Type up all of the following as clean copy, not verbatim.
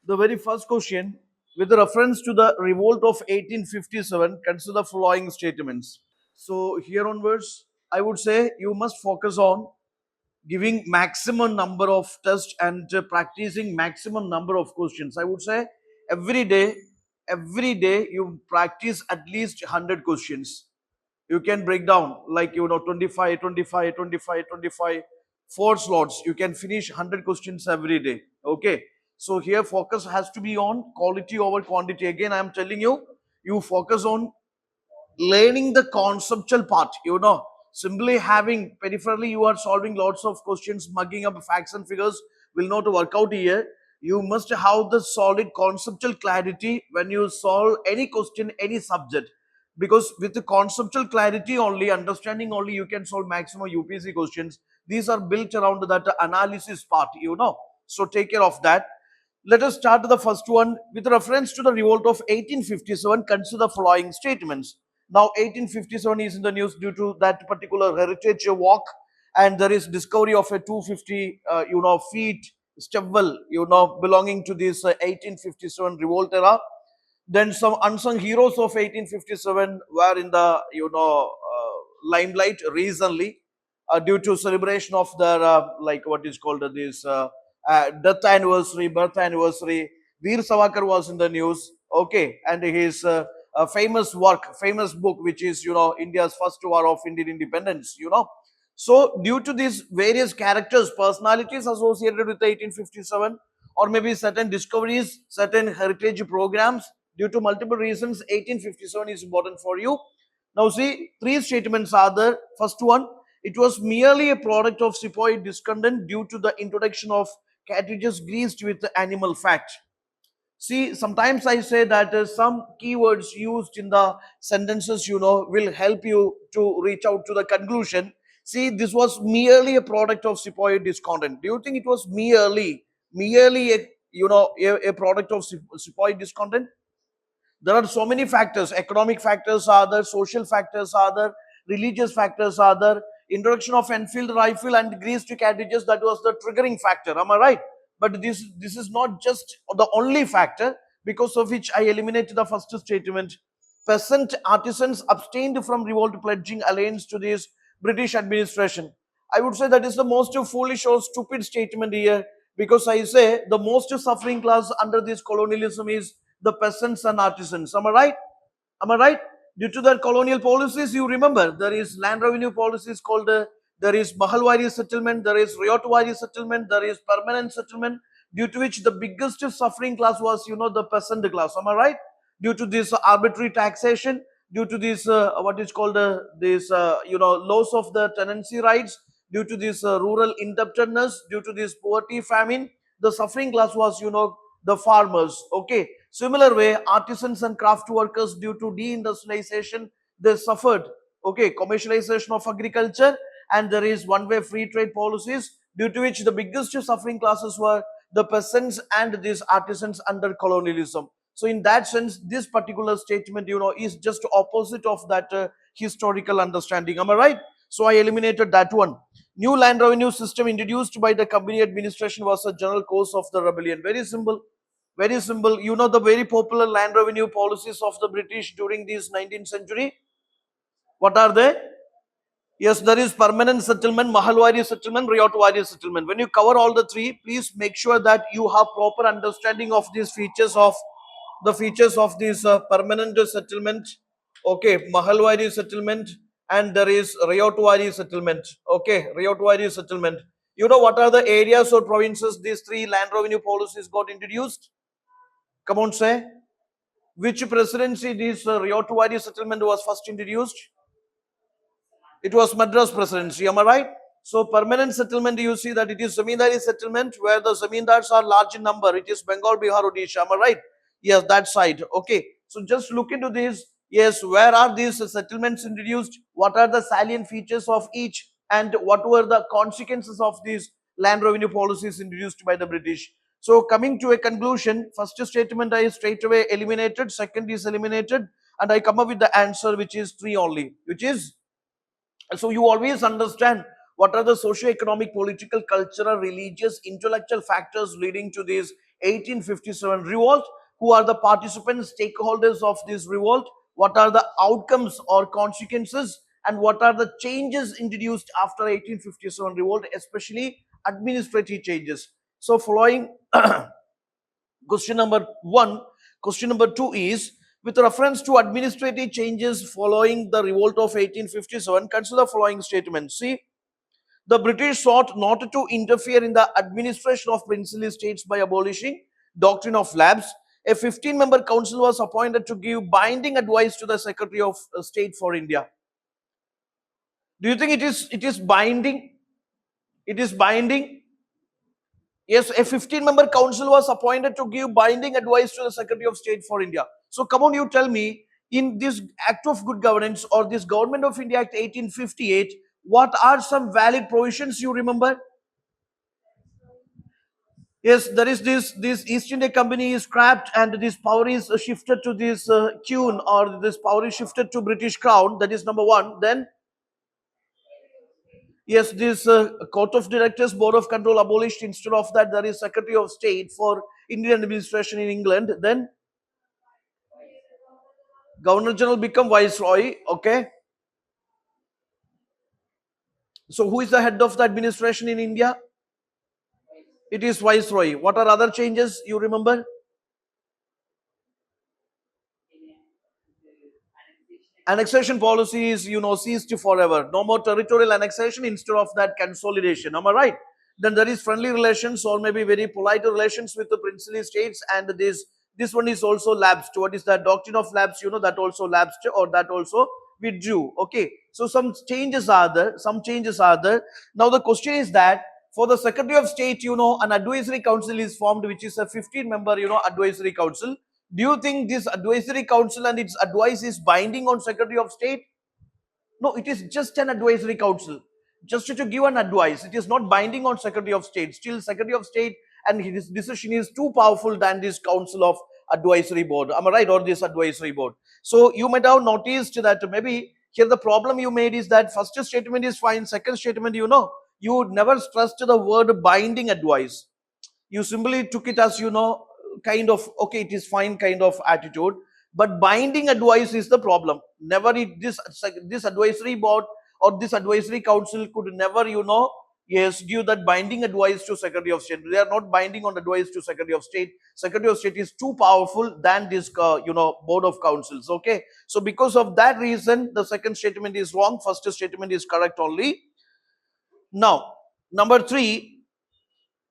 The very first question, with reference to the revolt of 1857, consider the following statements. So here onwards, I would say you must focus on giving maximum number of tests and practicing maximum number of questions. I would say every day, every day you practice at least 100 questions. You can break down like 25, 25, 25, 25, 4 slots. You can finish 100 questions every day. Okay. So here focus has to be on quality over quantity. Again, I am telling you, you focus on learning the conceptual part, simply having peripherally you are solving lots of questions, mugging up facts and figures will not work out here. You must have the solid conceptual clarity when you solve any question, any subject, because with the conceptual clarity only, understanding only, you can solve maximum UPSC questions. These are built around that analysis part. So take care of that. Let us start the first one. With reference to the revolt of 1857, consider the following statements. Now, 1857 is in the news due to that particular heritage walk, and there is discovery of a 250, feet step well, belonging to this 1857 revolt era. Then some unsung heroes of 1857 were in the limelight recently due to celebration of their like what is called this death anniversary, birth anniversary. Veer Savarkar was in the news, okay, and his famous work, famous book, which is India's first war of Indian independence. So due to these various characters, personalities associated with 1857, or maybe certain discoveries, certain heritage programs, due to multiple reasons, 1857 is important for you. Now see, three statements are there. First one, it was merely a product of sepoy discontent due to the introduction of cartridges greased with animal fat. See, sometimes I say that some keywords used in the sentences, will help you to reach out to the conclusion. See, this was merely a product of sepoy discontent. Do you think it was merely a product of sepoy discontent? There are so many factors. Economic factors are there, social factors are there, religious factors are there. Introduction of Enfield rifle and greased cartridges, that was the triggering factor. Am I right? But this is not just the only factor, because of which I eliminated the first statement. Peasant artisans abstained from revolt, pledging alliance to this British administration. I would say that is the most foolish or stupid statement here, because I say the most suffering class under this colonialism is the peasants and artisans. Am I right? Am I right? Due to their colonial policies, you remember there is land revenue policies called there is Mahalwari settlement, there is Ryotwari settlement, there is permanent settlement, due to which the biggest suffering class was the peasant class. Am I right? Due to this arbitrary taxation, due to this what is called this loss of the tenancy rights, due to this rural indebtedness, due to this poverty, famine, the suffering class was the farmers. Okay. Similar way, artisans and craft workers, due to deindustrialization, they suffered. Okay, commercialization of agriculture, and there is one-way free trade policies, due to which the biggest suffering classes were the peasants and these artisans under colonialism. So in that sense, this particular statement, is just opposite of that historical understanding. Am I right? So I eliminated that one. New land revenue system introduced by the company administration was a general cause of the rebellion. Very simple. Very simple. You know the very popular land revenue policies of the British during this 19th century. What are they? Yes, there is permanent settlement, Mahalwari settlement, Ryotwari settlement. When you cover all the three, please make sure that you have proper understanding of these features of this permanent settlement. Okay, Mahalwari settlement, and there is Ryotwari settlement. Okay, Ryotwari settlement. You know what are the areas or provinces these three land revenue policies got introduced? Come on, say. Which presidency this Ryotwari settlement was first introduced? It was Madras presidency. Am I right? So permanent settlement, you see that it is Zamindari settlement where the Zamindars are large in number. It is Bengal, Bihar, Odisha. Am I right? Yes, that side. Okay. So just look into this. Yes, where are these settlements introduced? What are the salient features of each? And what were the consequences of these land revenue policies introduced by the British? So coming to a conclusion, first statement I straight away eliminated, second is eliminated, and I come up with the answer which is 3 only, which is, so you always understand what are the socio-economic, political, cultural, religious, intellectual factors leading to this 1857 revolt. Who are the participants, stakeholders of this revolt? What are the outcomes or consequences? And what are the changes introduced after 1857 revolt, especially administrative changes? So following question number one. Question number two is, with reference to administrative changes following the revolt of 1857, consider the following statements. See, the British sought not to interfere in the administration of princely states by abolishing doctrine of lapse. A 15-member council was appointed to give binding advice to the Secretary of State for India. Do you think it is binding? It is binding. Yes, a 15-member council was appointed to give binding advice to the Secretary of State for India. So come on, you tell me, in this Act of Good Governance or this Government of India Act 1858, what are some valid provisions you remember? Yes, there is this East India Company is scrapped and this power is shifted to this Queen, or this power is shifted to British Crown. That is number one. Then yes, this Court of Directors, Board of Control abolished. Instead of that, there is Secretary of State for Indian administration in England. Then Governor General become Viceroy. Okay. So who is the head of the administration in India? It is Viceroy. What are other changes you remember? Annexation policy is, ceased forever. No more territorial annexation, instead of that consolidation. Am I right? Then there is friendly relations or maybe very polite relations with the princely states, and this one is also lapsed. What is that doctrine of lapse? That also lapsed, or that also withdrew. Okay, so some changes are there. Some changes are there. Now the question is that for the Secretary of State, an advisory council is formed, which is a 15-member, advisory council. Do you think this advisory council and its advice is binding on Secretary of State? No, it is just an advisory council, just to give an advice. It is not binding on Secretary of State. Still, Secretary of State and his decision is too powerful than this Council of Advisory Board. Am I right? Or this advisory board. So you might have noticed that maybe here the problem you made is that first statement is fine. Second statement, you never stressed the word binding advice. You simply took it as, kind of, okay, it is fine kind of attitude. But binding advice is the problem. Never this advisory board or this advisory council could never, yes, give that binding advice to Secretary of State. They are not binding on advice to Secretary of State. Secretary of State is too powerful than this, board of councils. Okay, so because of that reason, the second statement is wrong. First statement is correct only. Now, number three.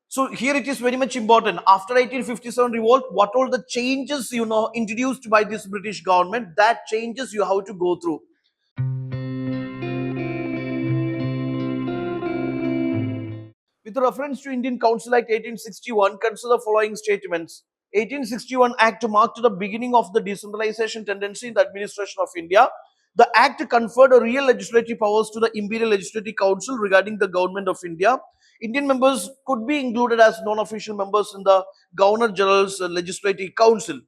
So here it is very much important. After 1857 revolt, what all the changes, introduced by this British government, that changes you have to go through. With reference to Indian Council Act 1861, consider the following statements. 1861 Act marked the beginning of the decentralization tendency in the administration of India. The Act conferred real legislative powers to the Imperial Legislative Council regarding the government of India. Indian members could be included as non-official members in the Governor General's Legislative Council.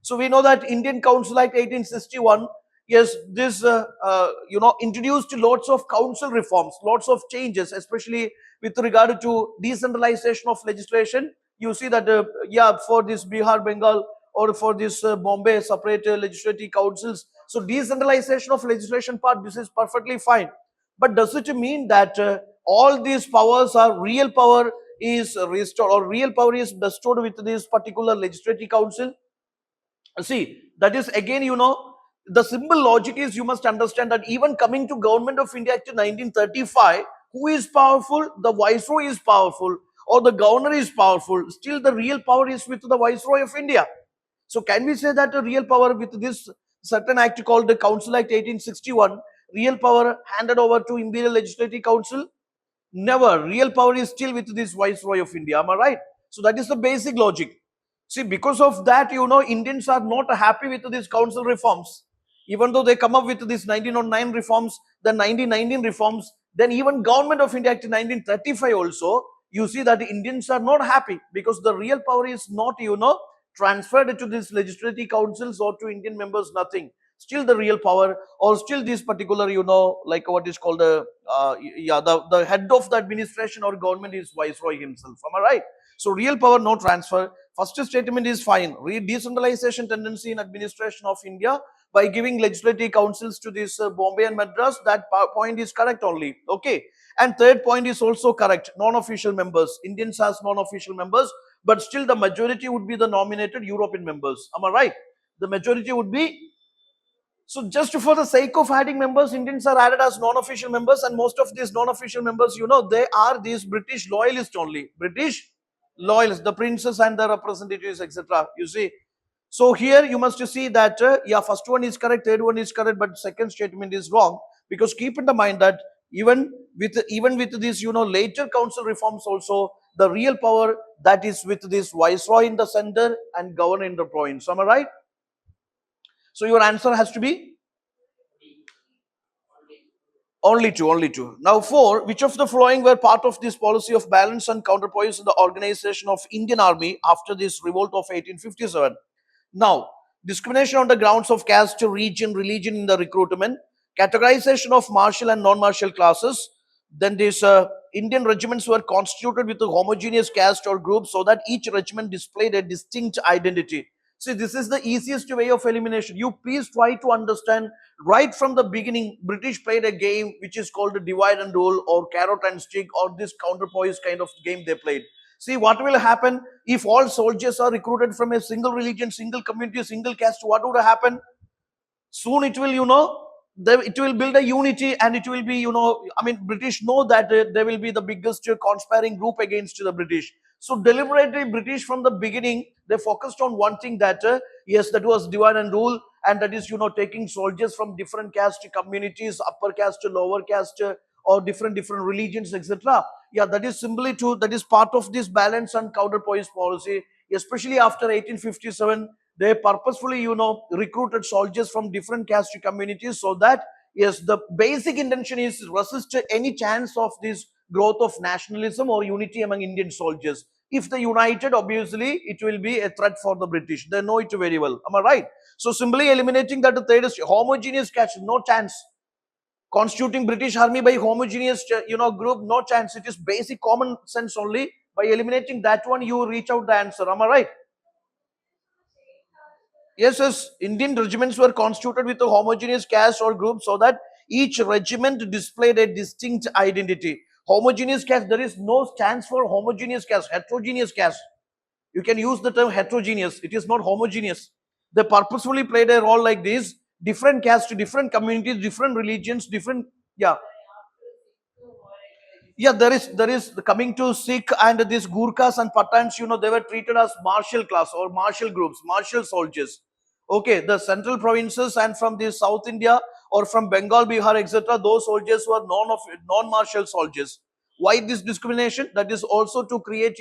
So we know that Indian Council Act 1861, yes, this introduced lots of council reforms, lots of changes, especially with regard to decentralization of legislation. You see that for this Bihar, Bengal, or for this Bombay separate legislative councils. So decentralization of legislation part, this is perfectly fine. But does it mean that all these powers are real power is restored, or real power is bestowed with this particular legislative council? See, that is again, the simple logic is, you must understand that even coming to Government of India Act 1935, who is powerful? The Viceroy is powerful, or the Governor is powerful. Still, the real power is with the Viceroy of India. So can we say that the real power with this certain act called the Council Act 1861, real power handed over to Imperial Legislative Council? Never. Real power is still with this Viceroy of India. Am I right? So that is the basic logic. See, because of that, Indians are not happy with these council reforms. Even though they come up with this 1909 reforms, the 1919 reforms, then even Government of India Act 1935 also, you see that the Indians are not happy because the real power is not, transferred to these legislative councils or to Indian members, nothing. Still the real power, or still this particular, like what is called the head of the administration or government is Viceroy himself. Am I right? So real power, no transfer. First statement is fine. Decentralization tendency in administration of India by giving legislative councils to this Bombay and Madras. That point is correct only. Okay. And third point is also correct. Non-official members. Indians has non-official members, but still the majority would be the nominated European members. Am I right? The majority would be. So just for the sake of adding members, Indians are added as non-official members, and most of these non-official members, they are these British loyalists only. British loyalists, the princes and the representatives, etc. You see. So here you must see that, yeah, first one is correct, third one is correct, but second statement is wrong, because keep in the mind that even with this, later council reforms also, the real power that is with this viceroy in the center and governor in the province. Am I right? So your answer has to be only two, only two. Now, four, which of the following were part of this policy of balance and counterpoise in the organization of Indian Army after this revolt of 1857? Now, discrimination on the grounds of caste, region, religion in the recruitment, categorization of martial and non-martial classes. Then these Indian regiments were constituted with a homogeneous caste or group so that each regiment displayed a distinct identity. See, this is the easiest way of elimination. You please try to understand right from the beginning. British played a game which is called a divide and rule or carrot and stick or this counterpoise kind of game they played. See, what will happen if all soldiers are recruited from a single religion, single community, single caste? What would happen? Soon it will, it will build a unity, and it will be, British know that they will be the biggest conspiring group against the British. So deliberately, British from the beginning, they focused on one thing that, yes, that was divide and rule, and that is, taking soldiers from different caste communities, upper caste, lower caste, or different religions, etc. Yeah, that is simply to, that is part of this balance and counterpoise policy, especially after 1857. They purposefully, recruited soldiers from different caste communities so that, yes, the basic intention is resist any chance of this growth of nationalism or unity among Indian soldiers. If they united, obviously, it will be a threat for the British. They know it very well. Am I right? So simply eliminating that, the third is homogeneous caste, no chance. Constituting British army by homogeneous, group, no chance. It is basic common sense only. By eliminating that one, you reach out the answer. Am I right? Yes, Indian regiments were constituted with a homogeneous caste or group so that each regiment displayed a distinct identity. Homogeneous caste, there is no chance for homogeneous caste, heterogeneous caste. You can use the term heterogeneous, it is not homogeneous. They purposefully played a role like this, different caste, different communities, different religions, different, yeah. Yeah, there is coming to Sikh and this Gurkhas and Pathans, they were treated as martial class or martial groups, martial soldiers. Okay, the central provinces and from the South India or from Bengal, Bihar, etc., those soldiers were non-martial soldiers. Why this discrimination? That is also to create,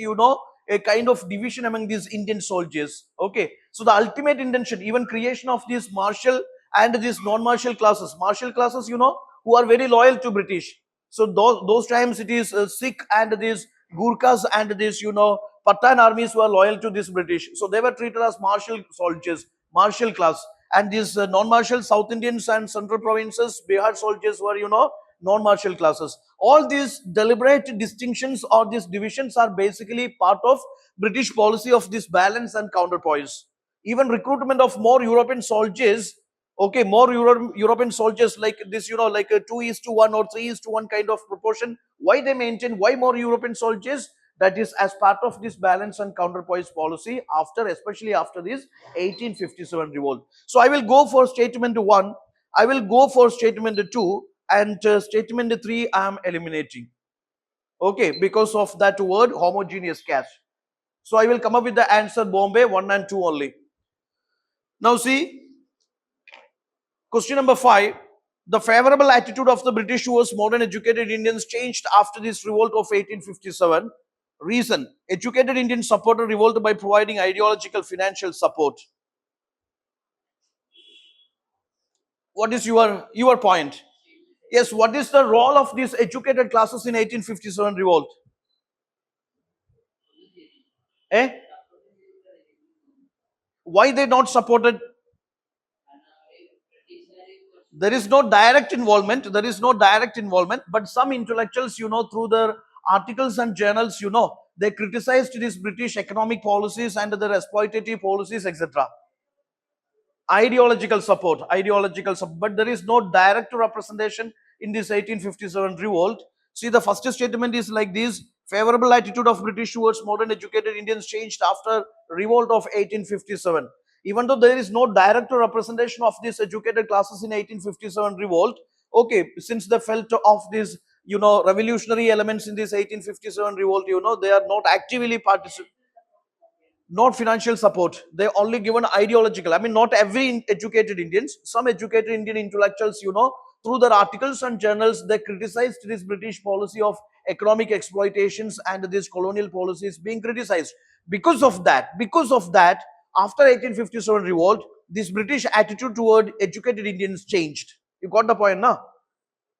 a kind of division among these Indian soldiers. Okay, so the ultimate intention, even creation of these martial and these non-martial classes, who are very loyal to British. So those times it is Sikh and these Gurkhas and these, Pathan armies were loyal to this British. So they were treated as martial soldiers, martial class. And these non-martial South Indians and central provinces, Bihar soldiers were, non-martial classes. All these deliberate distinctions or these divisions are basically part of British policy of this balance and counterpoise. Even recruitment of more European soldiers, okay, more European soldiers like this, like a 2:1 or 3:1 kind of proportion. Why they maintain? Why more European soldiers? That is as part of this balance and counterpoise policy after, especially after this 1857 revolt. So I will go for statement 1. I will go for statement 2, and statement 3 I am eliminating. Okay, because of that word homogeneous caste. So I will come up with the answer Bombay 1 and 2 only. Now see, question number 5. The favorable attitude of the British towards modern educated Indians changed after this revolt of 1857. Reason: educated Indians supported revolt by providing ideological financial support. What is your point? Yes, what is the role of these educated classes in 1857 revolt? Eh? Why they not supported? There is no direct involvement. There is no direct involvement, but some intellectuals, through their articles and journals, they criticized these British economic policies and their exploitative policies, etc. Ideological support, but there is no direct representation in this 1857 revolt. See, the first statement is like this: favorable attitude of British towards modern educated Indians changed after revolt of 1857. Even though there is no direct representation of these educated classes in 1857 revolt, okay, since they felt of these, revolutionary elements in this 1857 revolt, they are not actively participating, not financial support. They only given ideological. I mean, not every educated Indians, some educated Indian intellectuals, through their articles and journals, they criticized this British policy of economic exploitations and this colonial policies being criticized. Because of that, after 1857 revolt, this British attitude toward educated Indians changed. You got the point, now?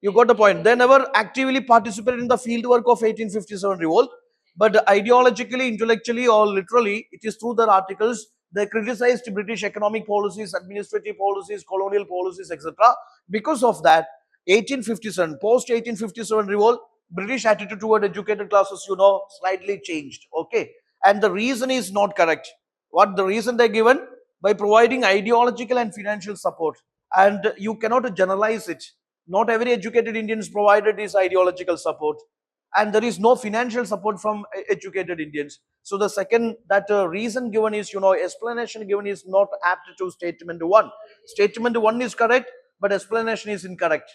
You got the point. They never actively participated in the field work of 1857 revolt, but ideologically, intellectually, or literally, it is through their articles they criticized British economic policies, administrative policies, colonial policies, etc. Because of that, 1857, post 1857 revolt, British attitude toward educated classes, slightly changed. Okay, and the reason is not correct. What the reason they given? By providing ideological and financial support, and you cannot generalize it. Not every educated Indians provided this ideological support, and there is no financial support from educated Indians. So the second that reason given is, explanation given is not apt to statement one. Statement one is correct, but explanation is incorrect.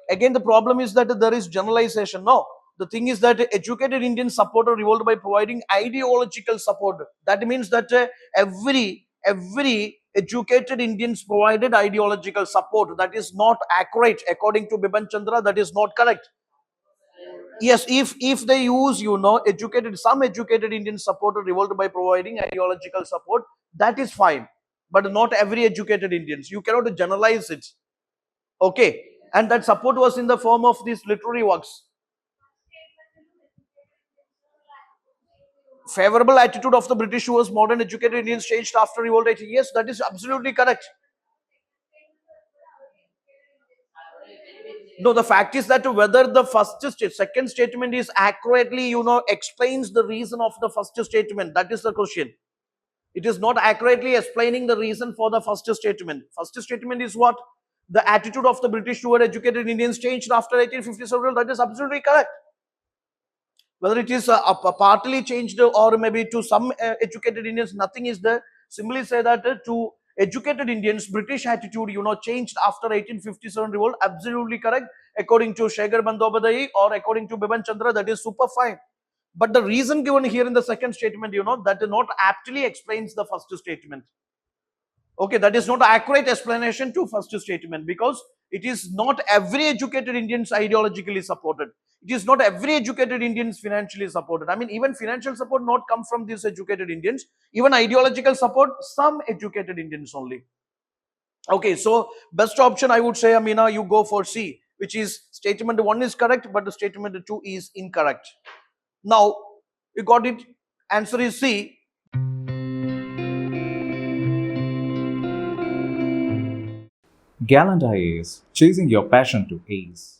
Again, the problem is that there is generalization. No, the thing is that educated Indians supported revolt by providing ideological support. That means that every educated Indians provided ideological support. That is not accurate according to Biban Chandra. That is not correct. Yes, if they use, some educated Indians supported revolt by providing ideological support, that is fine, but not every educated Indians. You cannot generalize it. Okay, and that support was in the form of these literary works. Favorable attitude of the British towards modern educated Indians changed after revolt. Yes, that is absolutely correct. No, the fact is that whether the second statement is accurately, explains the reason of the first statement. That is the question. It is not accurately explaining the reason for the first statement. First statement is what? The attitude of the British toward educated Indians changed after 1857. That is absolutely correct. Whether it is partly changed or maybe to some educated Indians, nothing is there. Simply say that to educated Indians, British attitude, changed after 1857 revolt. Absolutely correct. According to Shekhar Bandobadai or according to Biban Chandra, that is super fine. But the reason given here in the second statement, that not aptly explains the first statement. Okay, that is not an accurate explanation to first statement, because it is not every educated Indians ideologically supported. It is not every educated Indians financially supported. I mean, even financial support not come from these educated Indians. Even ideological support, some educated Indians only. Okay, so best option I would say, Amina, you go for C, which is statement 1 is correct, but the statement 2 is incorrect. Now, you got it. Answer is C. Gallant IAS, chasing your passion to ace.